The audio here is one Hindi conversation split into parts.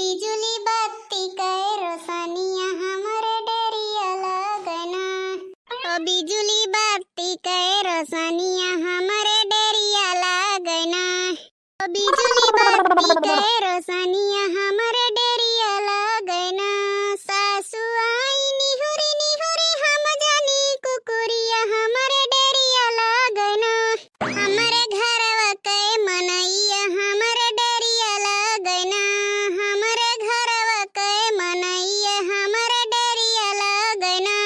बिजुली बत्ती के रोशनिया हमरे डरिया लगना। ओ बिजुली बत्ती के रोशनिया हमरे डरिया लगना। ओ बिजुली बत्ती के रोशनिया हमरे डरिया लगना। सासु आई निहुरी निहुरी हम जानी कुकुरिया हमरे डरिया लगना। हमरे घरवा के मनैया हमरे डरिया लगना। हमरे घरवा के मनैया हमरे डरिया लगना।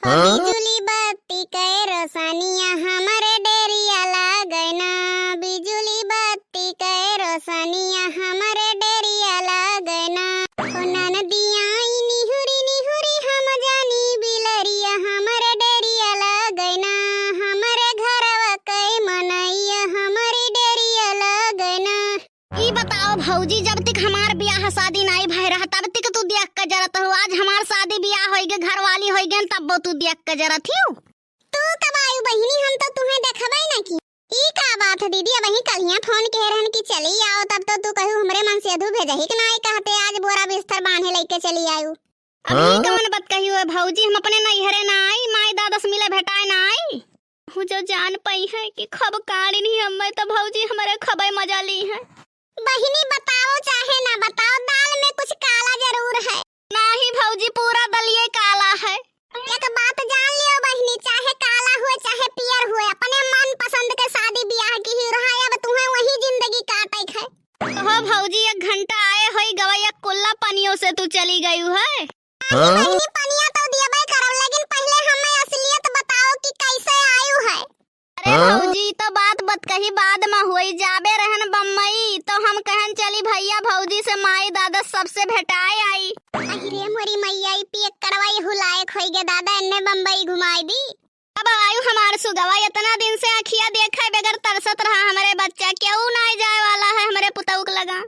बिजुली बत्ती के रोशनिया हमरे डरिया लगना। बिजुली बत्ती के रोशनिया हमरे डरिया लगना। ओ ननदिया आई निहुरी निहुरी हम जानी बिलरिया हमरे डरिया लगना। हमरे घरवा के मनैया हमरे डरिया लगना। ई बताओ भौजी, जब तक हमार ब्याह शादी नहीं भई रहा तब तक तू देख के जरत हो। आज हमार शादी ब्याह होइगे, घरवाली होइगे, तब तू देख के जरत हो। तू कब आयु बहिनी, हम तो तुम्हें देखबै ना की। ई का बात है दीदी, अब कलिया फोन कह रहन कि चली आओ, तब तो तू कहू हमरे मन से अधू भेजही कि नहीं, कहते आज बोरा बिस्तर बांधे लेके चली आयु। अब कौन बात कही है भौजी, हम अपने नैहरे ना आई, माई दादा से मिले भेटाए ना आई। हूँ जो जान पाई है कि खब काड़ी नहीं हमें, तो भौजी हमारे खबे मजा ली है। बहिनी बताओ चाहे ना बताओ, दाल में कुछ काला जरूर है। नहीं भौजी, पूरा दलिये काला है। एक बात जान लियो बहिनी, चाहे काला हुए चाहे पियर हुए, अपने मन पसंद के शादी ब्याह की ही रहा। अब तुम्हें वही जिंदगी काटे है। हो भौजी, 1 घंटा आए होई गवैया कुल्ला पनियों से तू चली गई है। बहिनी पनिया तो दियबे करब, लेकिन पहले हमें असलियत बताओ कि कैसे आयु है। अरे भौजी तो बात कही बाद में हुई, जाबे रहन बम्बई तो हम कहन चली भैया भौजी से माई दादा सबसे भेटाए आई। अरे मोरी मैया पिए करवाई हुलायक होई गे दादा, इन्ने बम्बई घुमाई दी। अब आयु हमार सुगवा, इतना दिन से आखिया देखा बगैर तरसत रहा हमारे बच्चा, क्यों नहीं जाए वाला है हमारे पुतौक लगा।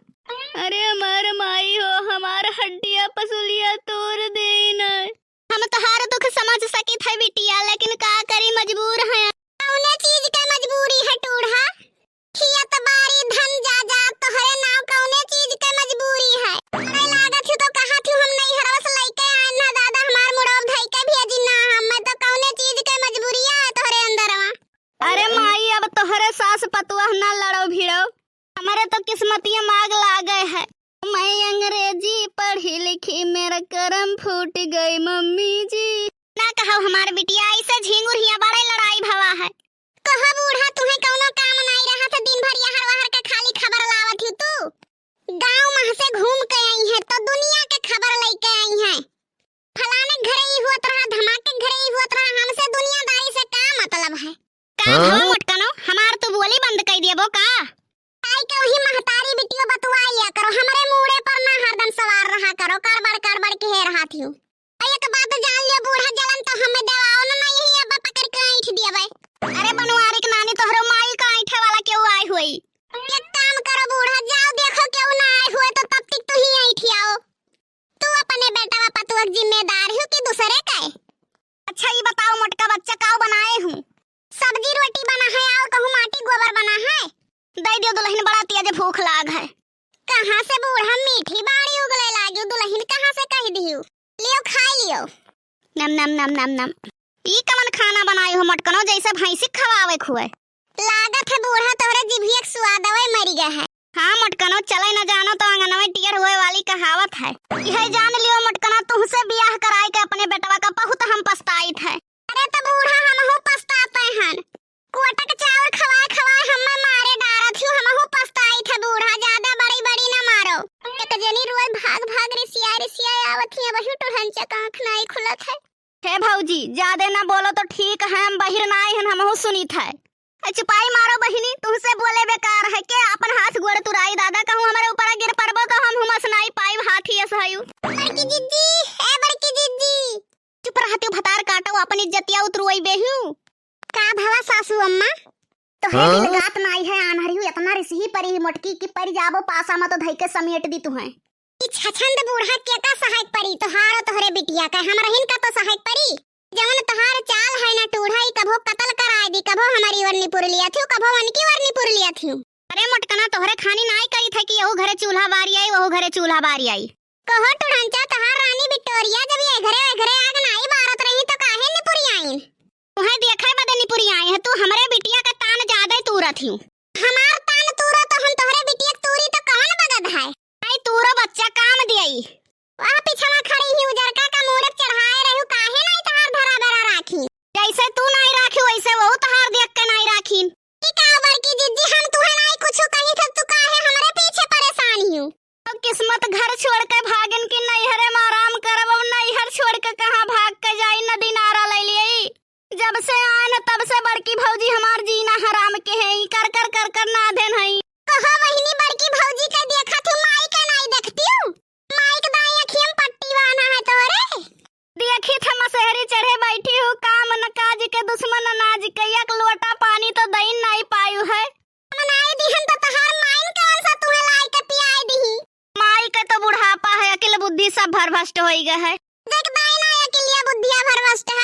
अरे हमार माई हो, हमार हड्डिया पसुलिया तोड़ देना। हम तोहार दुख समझ सकी थे बिटिया, लेकिन का करी मजबूर है। कौने चीज के मजबूरी है टूढ़ा, खियत बारी धन जा जा तोहरे नाव, कौने चीज के मजबूरी है। नहीं लागत तो कहा थी हम नहीं हरवस लइके आए ना दादा, हमार मुड़ोब धई के भेजी ना, हमें तो कौने चीज के मजबूरिया है तोहरे अंदरवा। अरे माई, अब तोहरे सास पतुआ ना लड़ो भिड़ो, हमारे तो किस्मतिया माग लागे है। मैं अंग्रेजी पढ़ी लिखी, मेरा करम फूट गई मम्मी जी। ना कहो हमार बिटिया, ऐसे झिंगुरिया बड़े लड़ाई भवा है। कहा बूढ़ा, तुम्हें कौनो काम नहीं रहा था, दिन भर यहाँ बाहर के खाली खबर लावत ही तू। गांव में से घूम के आई है तो दुनिया के खबर लेके आई है। फलाने घरे ही हुआ रहा, धमाके घरे ही हुआ रहा, हमसे दुनियादारी से क्या मतलब है। का भवा मोटकनो, हमार तो बोली बंद कर दिए वो का। आई के वही महतारी बिटियो बतवाइया करो, हमरे मुड़े पर ना हरदम सवार रहा करो, करबड़ के हे रहा थी। एक बात जान लियो बूढ़ा, जलन तो हमें देवाओ ना, यही अब पकड़ के ऐठ दियबे। अरे बनवारी के नानी, तोहरो माई का ऐठे वाला क्यों आई हुई। एक काम करो बूढ़ा, जाओ देखो क्यों ना आए हुए, तो तब तक तू ही ऐठी आओ। तू अपने बेटा व पतुआ जिम्मेदार हो कि दूसरे का। अच्छा ये बताओ मोटका बच्चा का बनाए हूँ। सब्जी रोटी बना है और कहूँ माटी गोबर बना है। दे दियो दुल्हन, बड़ा तेज भूख लाग है। कहाँ से बूढ़ा मीठी बाड़ी उगले लागी, दुल्हन कहाँ से कह दियो। लियो खा लियो। नम नम नम नम नम। ई कमन खाना बनाई हो मटकनो, जैसे भैंसी खवावे खुए। लागत है बूढ़ा तोहरे जिभिया के स्वादवे मरी गए है। हाँ मटकनो, चले न जानो तो अंगनवे टियर हुए वाली कहावत है। यह जान लियो मटकनो, तुमसे ब्याह कराई के अपने बेटवा का बहुत हम पछताई थे। अरे तो बूढ़ा हमहू पछताते हैं। कोटा के चावल खवाए खवाए हमें मारे डारत हूँ, हमहू पछताई थे बूढ़ा, ज्यादा बड़ी बड़ी न मारो। एक जनी रोज भाग भाग रिसिया आवत ही, वही टुहन चक आँख नहीं खुलत है। हे भौजी, ज्यादा ना बोलो तो ठीक है, हम बहिर ना आए हैं, हमहू सुनी थे। चुपाई मारो बहिनी, तुमसे बोले बेकार है के। अपन हाथ गोड़ तुराई दादा कहूँ हमारे ऊपर गिर पड़बो तो हम हुमस नहीं पाई, हाथ ही असहायु। बड़की जिद्दी, ए बड़की जिद्दी, चुप रहती हो, भतार काटो, अपनी इज्जतिया उतरुई बेहू। का भवा सासू अम्मा, तो है दिल गात नाई है, आनहरी हूँ इतना रिसही परी मोटकी की परी जाबो पासा में तो धई के समेट दी तुम्हें। ई छछंद बूढ़ा के का सहायक परी, तोहार तोहरे बिटिया का हमरहिन का तो सहायक परी। जवन तोहार चाल है ना टूढ़ाई, कभो कत्ल कराए दी, कभो हमारी वरनी पुर लिया थी, कभो उनकी वरनी पुर लिया थी। अरे मोटकना तोहरे खानी नाई कही थे कि यहू घरे चूल्हा बारी आई वहू घरे चूल्हा बारी आई। कहो टुढ़ंचा तहार रानी विक्टोरिया जब ये घरे आग नाई बारत रही तो काहे निपुरी आईन? तुहे देखे बदे निपुरी आई है। तू हमरे बिटिया का तान ज्यादा तूरत ही। हमार तान तूरा तो हम तोहरे बिटिया तूरी तो कौन बगद है? आई तूरो बच्चा काम दियई। वहां पिछवा खड़ी ही उजरका का मूरत चढ़ाए रहू काहे नाई तहार धरा धरा राखी? जैसे तू नाई राखी वैसे वहू तहार देख के नाई राखी। की का बड़की जिज्जी हम तुहे नाई कुछ कही थ तू काहे हमरे पीछे परेशान हियो? अब किस्मत घर छोड़ के भागन की नैहरे में आराम करब। अब नैहर छोड़ के कहां भाग के जाई? नदी नारा ले लियई। जब से आन तब से बड़की भौजी हमार जीना हराम के है। कर ना देन है। कहा वहिनी बड़की भौजी के देखा तू माई के नाई देखती हूं? माई के दाई अखियम पट्टी बाना है तोरे। देखी थ मसहरी चढ़े बैठी हूं काम न काज के दुश्मन अनाज के एक लोटा पानी तो दई नहीं पायु है। मनाई दिहन तो तहार माइन कौन सा तुहे लाई के पियाई दिही? माई के तो बुढ़ापा है अकिल बुद्धि सब भरभष्ट होई गए है। देख दाई ना अकिलिया बुद्धिया भरभष्ट